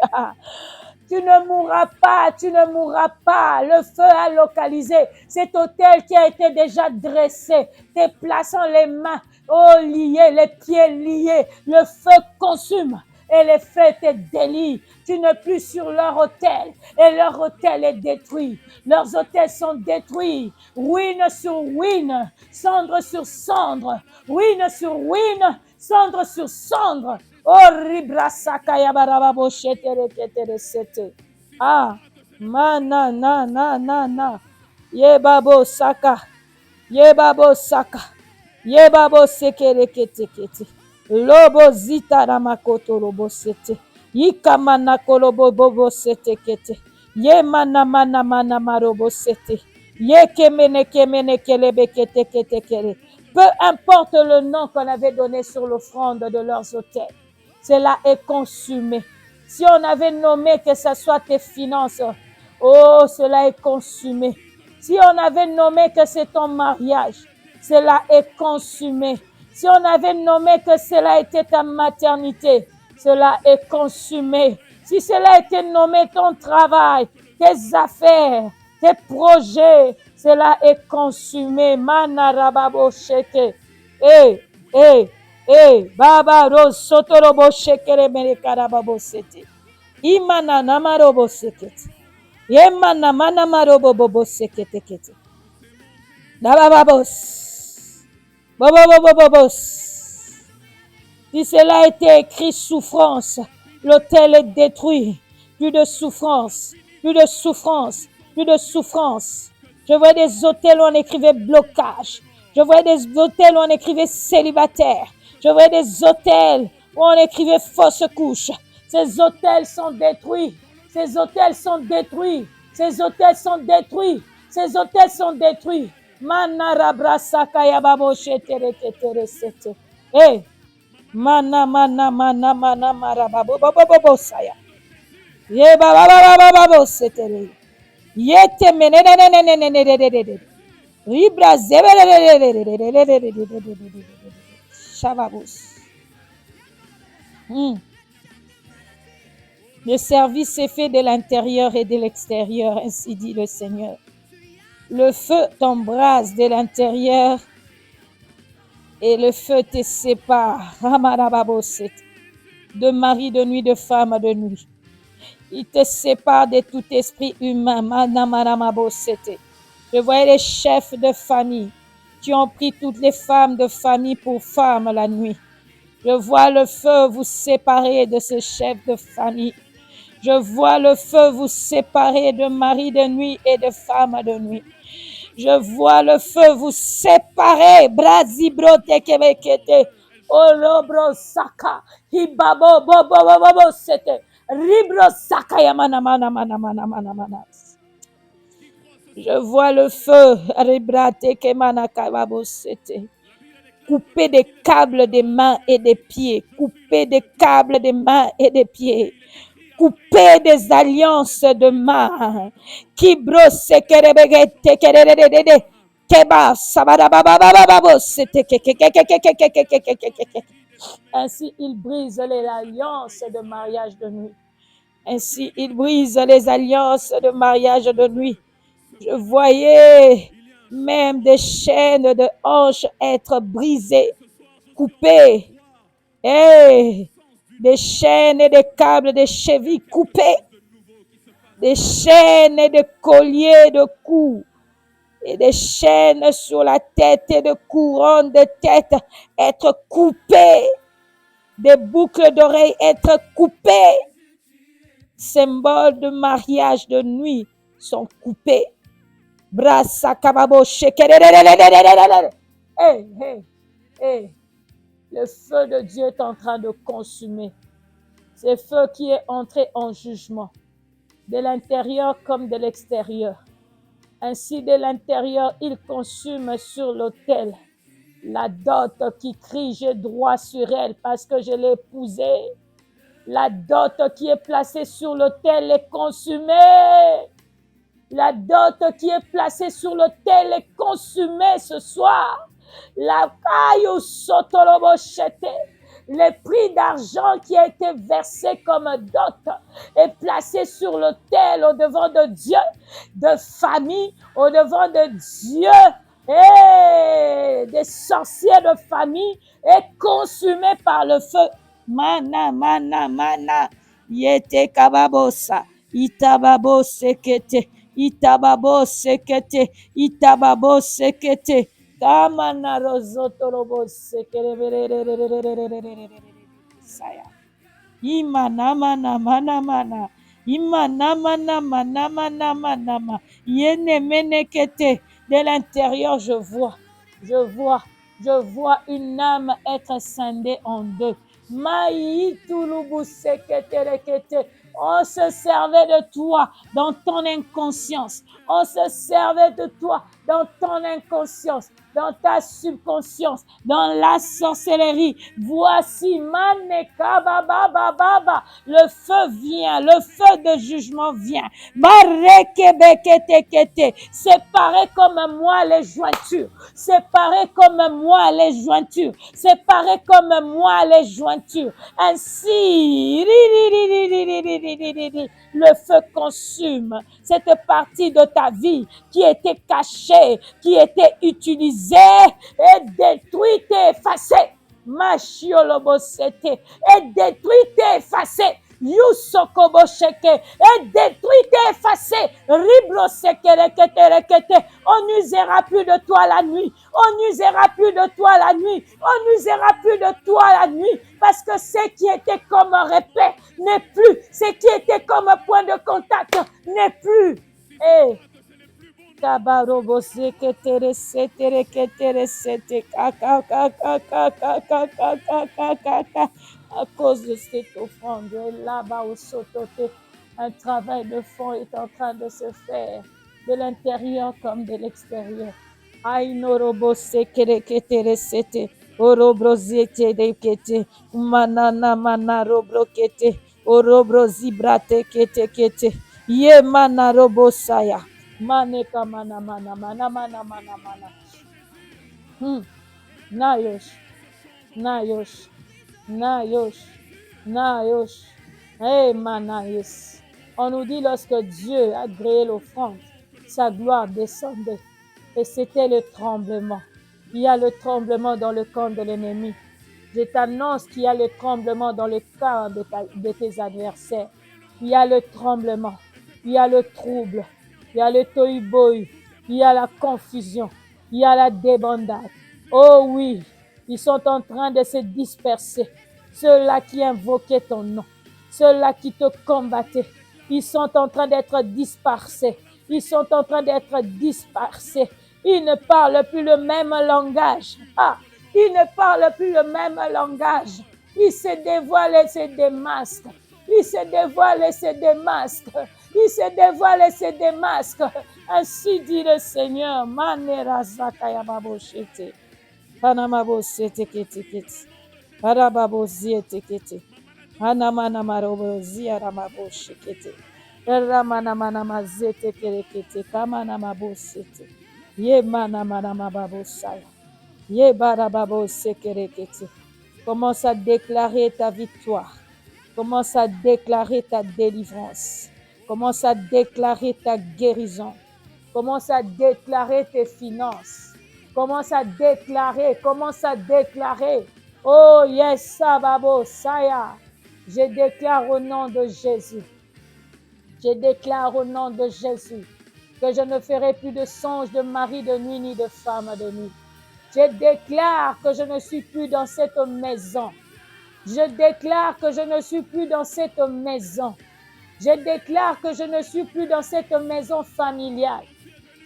Tu ne mourras pas, tu ne mourras pas. Le feu a localisé cet autel qui a été déjà dressé, te plaçant les mains liées, les pieds liés. Le feu consume et les feux te délient. Tu n'es plus sur leur autel et leur autel est détruit. Leurs autels sont détruits. Ruine sur ruine, cendre sur cendre, ruine sur ruine, cendre sur cendre. Oh, ribrasaka yabarababo shetere ketere sete. Ah, mana na na na na. Yebabo saka. Yebabo saka. Yebabo sekere kete kete. Lobo zita ramakoto lobo sete. Yikamana kolobo bobo sete kete. Ye mana mana mana marobo sete. Ye kemene kemene kelebe kete kete kere. Peu importe le nom qu'on avait donné sur l'offrande de leurs autels, cela est consumé. Si on avait nommé que ce soit tes finances, oh, cela est consumé. Si on avait nommé que c'est ton mariage, cela est consumé. Si on avait nommé que cela était ta maternité, cela est consumé. Si cela était nommé ton travail, tes affaires, tes projets, cela est consumé. Manarababo sheke. Baba ros sotorobo shekere mere karababo sete. Imana namarobo sekete. Yemana mana marobo bobo sekete kete. Dabababos. Bobobobobos. Si cela a été écrit souffrance, l'autel est détruit. Plus de souffrance, plus de souffrance, plus de souffrance. Je vois des hôtels où on écrivait blocage. Je vois des hôtels où on écrivait célibataire. Je vois des hôtels où on écrivait fausse couche. Ces hôtels sont détruits. Ces hôtels sont détruits. Ces hôtels sont détruits. Ces hôtels sont détruits. Manarabrasaka yababo shetere ketere sete. Mana marababo bobo saya. Ye baba setere. Yete menene. Ribra zebere. Chavabos. Le service est fait de l'intérieur et de l'extérieur, ainsi dit le Seigneur. Le feu t'embrase de l'intérieur Et le feu te sépare, de mari de nuit, de femme de nuit. Il te sépare de tout esprit humain. Je voyais les chefs de famille qui ont pris toutes les femmes de famille pour femmes la nuit. Je vois le feu vous séparer de ce chef de famille. Je vois le feu vous séparer de mari de nuit et de femme de nuit. Je vois le feu vous séparer. Brazibro tekebekete. Olobro saka. Hibabo bobo bobo sete. Ribro saka yamana mana mana mana mana mana. Je vois le feu. Ribra tekemana kababo sete. Couper des câbles des mains et des pieds. Couper des câbles des mains et des pieds. Couper des alliances de main. Kibro sekerebegete kererererere. Keba sabadabababababo. Ainsi, il brise les alliances de mariage de nuit. Ainsi, il brise les alliances de mariage de nuit. Je voyais même des chaînes de hanches être brisées, coupées. Hey, des chaînes et des câbles, des chevilles coupées. Des chaînes et des colliers de cou. Et des chaînes sur la tête et de couronnes de tête être coupées. Des boucles d'oreilles être coupées. Symboles de mariage de nuit sont coupés. Brassa kababo shekerererererererere. Hey, hey, hey. Le feu de Dieu est en train de consumer. C'est feu qui est entré en jugement, de l'intérieur comme de l'extérieur. Ainsi, de l'intérieur, il consume sur l'autel. La dot qui crie, j'ai droit sur elle parce que je l'ai épousée. La dot qui est placée sur l'autel est consumée. La dot qui est placée sur l'autel est consumée ce soir. La caillou sotolobochete. Le prix d'argent qui a été versé comme dot est placé sur l'autel au devant de Dieu, de famille, au devant de Dieu et des sorciers de famille est consumé par le feu. Mana, mana, mana. Yete kababosa. Itababo sekete. Itababo sekete. Itababo sekete. Kamana rozoto robo sekere. Saya. Imana mana mana mana. Imana mana mana mana mana mana. Yene menekete. De l'intérieur, je vois une âme être scindée en deux. Maïtulubu seketerekete. On se servait de toi dans ton inconscience. On se servait de toi dans ton inconscience, dans ta subconscience, dans la sorcellerie. Voici, maneka baba baba, le feu vient, le feu de jugement vient. Barekebeketekete, séparez comme moi les jointures, séparez comme moi les jointures, séparez comme moi les jointures. Ainsi, le feu consume cette partie de ta vie qui était cachée, qui était utilisée et détruite et effacée. Machiolobosete est détruite et effacée. Yusokobosheke est détruite et effacée. Ribrosekereketerekete. On n'usera plus de toi la nuit. On n'usera plus de toi la nuit. On n'usera plus de toi la nuit. Parce que ce qui était comme un repère n'est plus. Ce qui était comme un point de contact n'est plus. Et à cause de cette offrande, là-bas au Sototé, un travail de fond est en train de se faire, de l'intérieur comme de l'extérieur. Ainorobo sekerekete sete, orobrozete dekete, manana mana robrokete, orobrozibrate kete kete, ye mana robosaya. Maneka mana mana mana mana mana mana. Nayosh, nayosh, nayosh, nayosh. Hey manayos. On nous dit lorsque Dieu a créé l'offrande, sa gloire descendait et c'était le tremblement. il y a le tremblement dans le camp de l'ennemi. Je t'annonce qu'il y a le tremblement dans le camp de tes adversaires. Il y a le tremblement, il y a le trouble, il y a le tohu-bohu, il y a la confusion, il y a la débandade. Oh oui, ils sont en train de se disperser. Ceux-là qui invoquaient ton nom, ceux-là qui te combattaient, ils sont en train d'être dispersés. Ils sont en train d'être dispersés. Ils ne parlent plus le même langage. Ils ne parlent plus le même langage. Ils se dévoilent et se démasquent. Ils se dévoilent et se démasquent. Ils se dévoilent et se démasquent. Ainsi dit le Seigneur. Manera zakaya baboshete. Panamabo sete kete kete. Parababo ziete kete. Anamana marobo ziaramabo shekete. Ramana mana mazete kerekete. Kamana mabosete. Ye mana mana mababosaya. Ye barababo sekerekete. Commence à déclarer ta victoire. Commence à déclarer ta délivrance. Commence à déclarer ta guérison. Commence à déclarer tes finances. Commence à déclarer. Oh yes, sababo, saya. Je déclare au nom de Jésus. Je déclare au nom de Jésus que je ne ferai plus de songe de mari de nuit ni de femme de nuit. Je déclare que je ne suis plus dans cette maison. Je déclare que je ne suis plus dans cette maison. Je déclare que je ne suis plus dans cette maison familiale.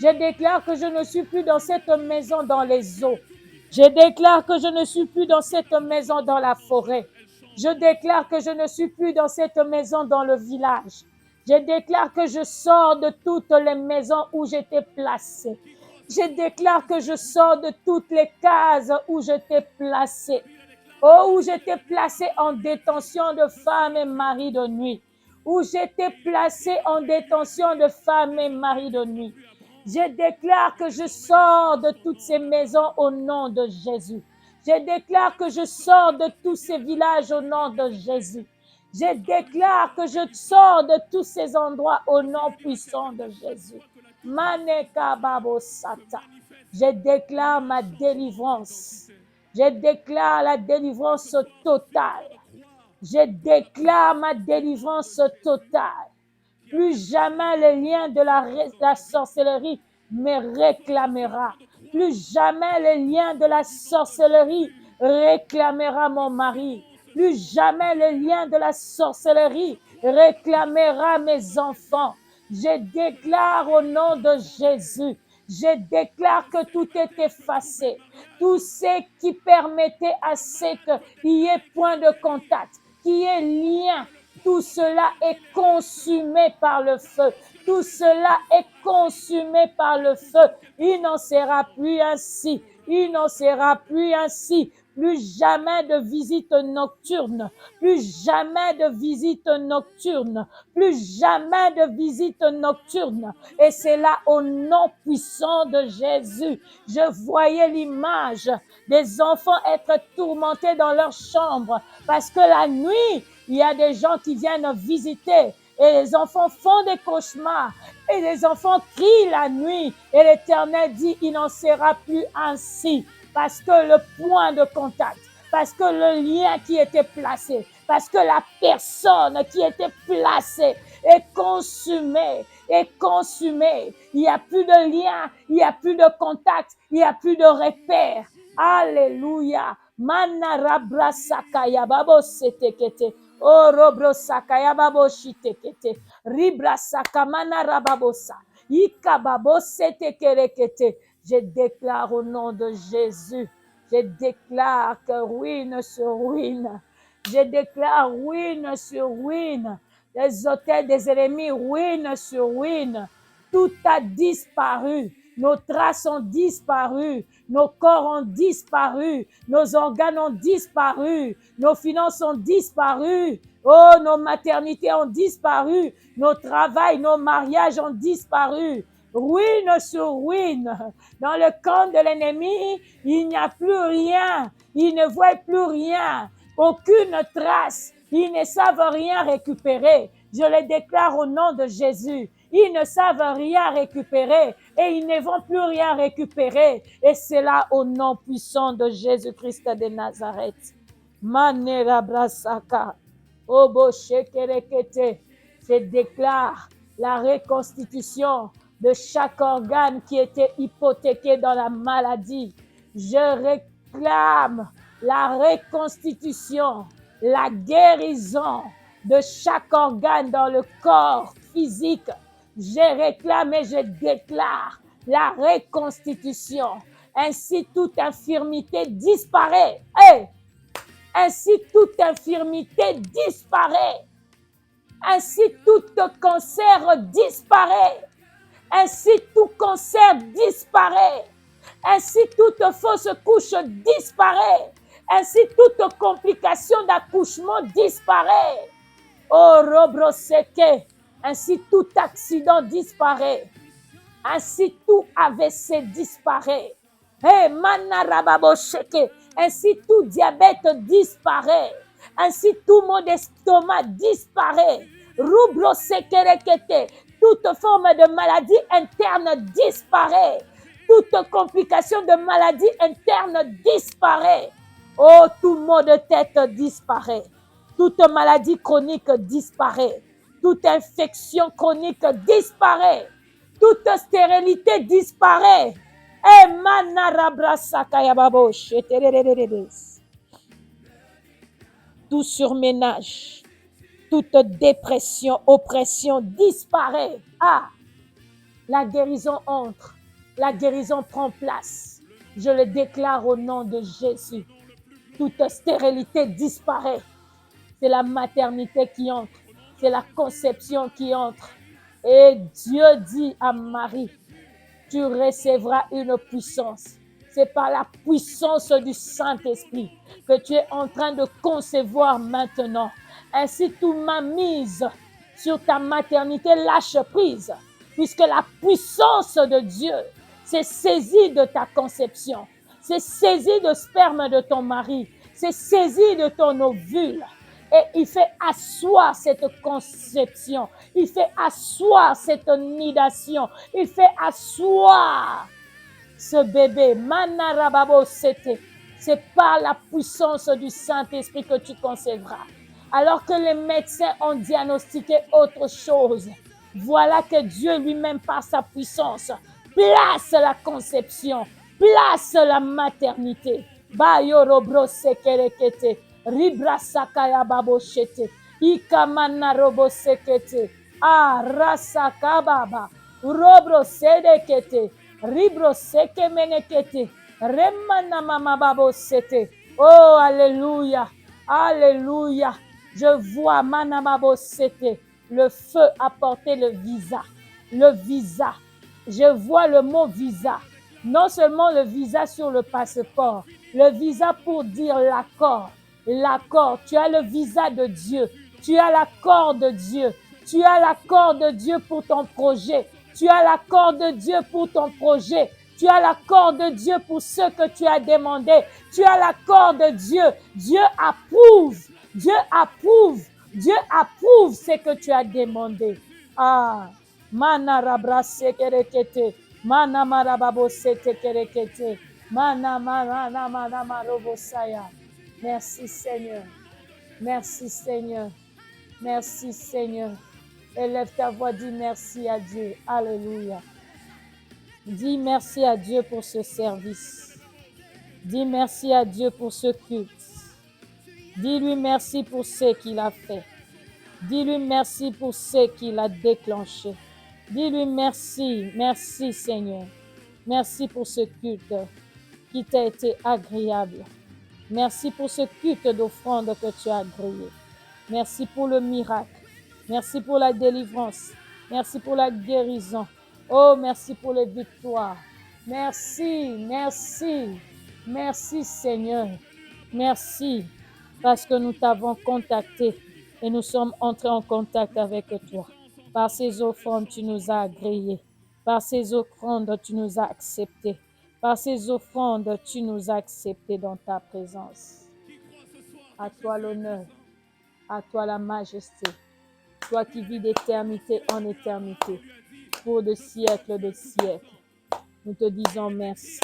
Je déclare que je ne suis plus dans cette maison dans les eaux. Je déclare que je ne suis plus dans cette maison dans la forêt. Je déclare que je ne suis plus dans cette maison dans le village. Je déclare que je sors de toutes les maisons où j'étais placée. Je déclare que je sors de toutes les cases où j'étais placée. Oh, où j'étais placée en détention de femmes et maris de nuit. Où j'étais placée en détention de femmes et maris de nuit. Je déclare que je sors de toutes ces maisons au nom de Jésus. Je déclare que je sors de tous ces villages au nom de Jésus. Je déclare que je sors de tous ces endroits au nom puissant de Jésus. Maneka babo sata. Je déclare ma délivrance. Je déclare la délivrance totale. Je déclare ma délivrance totale. Plus jamais le lien de la sorcellerie me réclamera. Plus jamais le lien de la sorcellerie réclamera mon mari. Plus jamais le lien de la sorcellerie réclamera mes enfants. Je déclare au nom de Jésus. Je déclare que tout est effacé. Tout ce qui permettait à ce qu'il y ait point de contact, qu'il y ait lien, tout cela est consumé par le feu. Tout cela est consumé par le feu. Il n'en sera plus ainsi. Il n'en sera plus ainsi. Plus jamais de visite nocturne. Plus jamais de visite nocturne. Plus jamais de visite nocturne. Et c'est là au nom puissant de Jésus. Je voyais l'image des enfants être tourmentés dans leur chambre parce que la nuit, il y a des gens qui viennent visiter et les enfants font des cauchemars et les enfants crient la nuit et l'Éternel dit il n'en sera plus ainsi parce que le point de contact, parce que le lien qui était placé, parce que la personne qui était placée est consumée, Il n'y a plus de lien, il n'y a plus de contact, il n'y a plus de repère. Alléluia. Manarabra sakaya babo setekete. Oh robro sakaya babo shitekete. Ribra sakamana rababosa. Ikababo setekerekete. Je déclare au nom de Jésus. Je déclare que ruine sur ruine. Je déclare ruine sur ruine. Les hôtels des ennemis, ruine sur ruine. Tout a disparu. Nos traces ont disparu, nos corps ont disparu, nos organes ont disparu, nos finances ont disparu, oh, nos maternités ont disparu, nos travails, nos mariages ont disparu. Ruine sur ruine. Dans le camp de l'ennemi, il n'y a plus rien. Ils ne voient plus rien. Aucune trace. Ils ne savent rien récupérer. Je le déclare au nom de Jésus. Ils ne savent rien récupérer et ils ne vont plus rien récupérer. Et c'est là au nom puissant de Jésus-Christ de Nazareth. Manera brasaka. Obo shekerekete. Je déclare la reconstitution de chaque organe qui était hypothéqué dans la maladie. Je réclame la reconstitution, la guérison de chaque organe dans le corps physique. Je réclame et je déclare la reconstitution. Ainsi, toute infirmité disparaît. Hey! Ainsi, toute infirmité disparaît. Ainsi, tout cancer disparaît. Ainsi, tout cancer disparaît. Ainsi, toute fausse couche disparaît. Ainsi, toute complication d'accouchement disparaît. Oh, robroseke. Ainsi, tout accident disparaît. Ainsi, tout AVC disparaît. Hey, manarababosheke. Ainsi, tout diabète disparaît. Ainsi, tout mot d'estomac disparaît. Rubrosekerekete. Toute forme de maladie interne disparaît. Toute complication de maladie interne disparaît. Oh, tout mot de tête disparaît. Toute maladie chronique disparaît. Toute infection chronique disparaît. Toute stérilité disparaît. Tout surménage, toute dépression, oppression disparaît. Ah, la guérison entre, la guérison prend place. Je le déclare au nom de Jésus. Toute stérilité disparaît. C'est la maternité qui entre, c'est la conception qui entre. Et Dieu dit à Marie, tu recevras une puissance. C'est par la puissance du Saint-Esprit que tu es en train de concevoir maintenant. Ainsi, toute ma mise sur ta maternité lâche prise, puisque la puissance de Dieu s'est saisie de ta conception, s'est saisie de sperme de ton mari, s'est saisie de ton ovule. Et il fait asseoir cette conception. Il fait asseoir cette nidation. Il fait asseoir ce bébé. Manarababo sete. C'est par la puissance du Saint-Esprit que tu concevras. Alors que les médecins ont diagnostiqué autre chose, voilà que Dieu lui-même, par sa puissance, place la conception, place la maternité. Bayorobro sekerekete. Ribra sakaya baboshete. Ikamana robo sekete. Ah, rasaka baba. Robro sedekete. Ribro seke menekete. Remana mama babosete. Oh, alléluia. Alléluia. Je vois mana babosete. Le feu apporter le visa. Le visa. Je vois le mot visa. Non seulement le visa sur le passeport. Le visa pour dire l'accord. L'accord, tu as le visa de Dieu, tu as l'accord de Dieu, tu as l'accord de Dieu pour ton projet, tu as l'accord de Dieu pour ton projet, tu as l'accord de Dieu pour ce que tu as demandé, tu as l'accord de Dieu. Dieu approuve, Dieu approuve, Dieu approuve ce que tu as demandé. Ah, mana rabrase kerekete, mana marababo sete kerekete, mana marana mana marobosaya. Merci Seigneur. Merci Seigneur. Merci Seigneur. Élève ta voix, dis merci à Dieu. Alléluia. Dis merci à Dieu pour ce service. Dis merci à Dieu pour ce culte. Dis-lui merci pour ce qu'il a fait. Dis-lui merci pour ce qu'il a déclenché. Dis-lui merci, merci Seigneur. Merci pour ce culte qui t'a été agréable. Merci pour ce culte d'offrande que tu as agréé. Merci pour le miracle. Merci pour la délivrance. Merci pour la guérison. Oh, merci pour les victoires. Merci, merci, merci Seigneur. Merci parce que nous t'avons contacté et nous sommes entrés en contact avec toi. Par ces offrandes, tu nous as agréés. Par ces offrandes, tu nous as acceptés. Par ces offrandes, tu nous as acceptés dans ta présence. À toi l'honneur, à toi la majesté, toi qui vis d'éternité en éternité, pour de siècles de siècles. Nous te disons merci,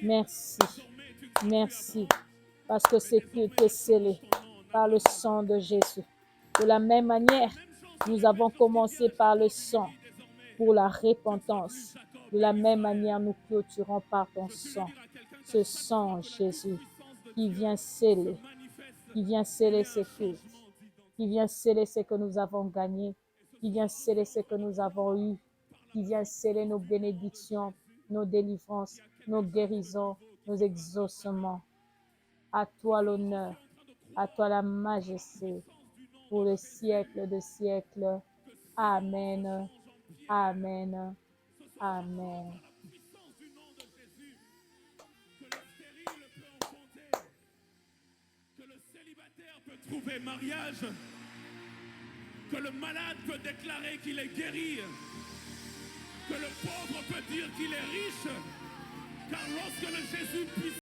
merci, merci, parce que c'est que tu es scellé par le sang de Jésus. De la même manière, nous avons commencé par le sang pour la repentance. De la même manière, nous clôturons par ton sang. Ce sang, Jésus, qui vient sceller ce culte, qui vient sceller ce que nous avons gagné, qui vient sceller ce que nous avons eu, qui vient sceller nos bénédictions, nos délivrances, nos guérisons, nos exaucements. À toi l'honneur, à toi la majesté, pour le siècle de siècles. Amen, amen, amen. Que le célibataire peut trouver mariage, que le malade peut déclarer qu'il est guéri, que le pauvre peut dire qu'il est riche, car lorsque le Jésus puissant